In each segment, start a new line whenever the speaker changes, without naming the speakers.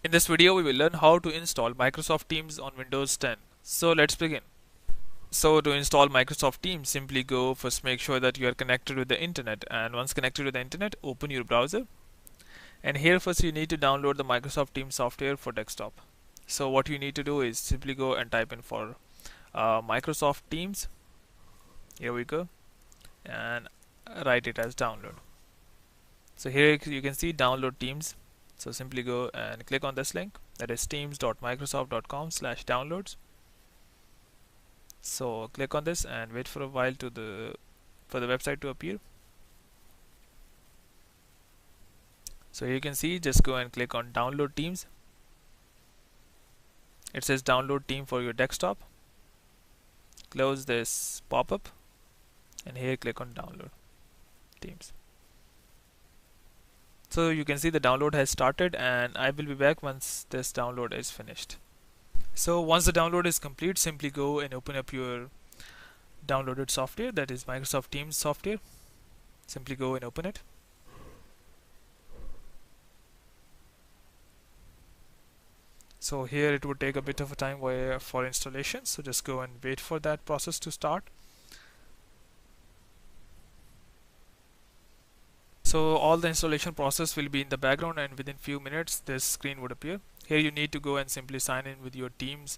In this video, we will learn how to install Microsoft Teams on Windows 10. So let's begin. So to install Microsoft Teams, simply go first make sure that you are connected with the internet, and once connected with the internet, open your browser. And here first you need to download the Microsoft Teams software for desktop. So what you need to do is simply go and type in for Microsoft Teams. Here we go, and write it as download. So here you can see download Teams. So simply go and click on this link, that is teams.microsoft.com/downloads. So click on this and wait for a while for the website to appear. So here you can see, just go and click on download Teams. It says download team for your desktop. Close this pop-up and here click on download Teams. So you can see the download has started, and I will be back once this download is finished. So once the download is complete, simply go and open up your downloaded software, that is Microsoft Teams software. Simply go and open it. So here it would take a bit of a time for installation, so just go and wait for that process to start. So all the installation process will be in the background, and within few minutes this screen would appear. Here you need to go and simply sign in with your Teams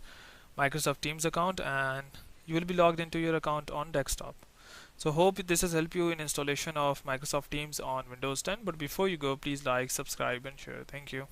Microsoft Teams account, and you will be logged into your account on desktop. So hope this has helped you in installation of Microsoft Teams on Windows 10. But before you go, please like, subscribe and share. Thank you.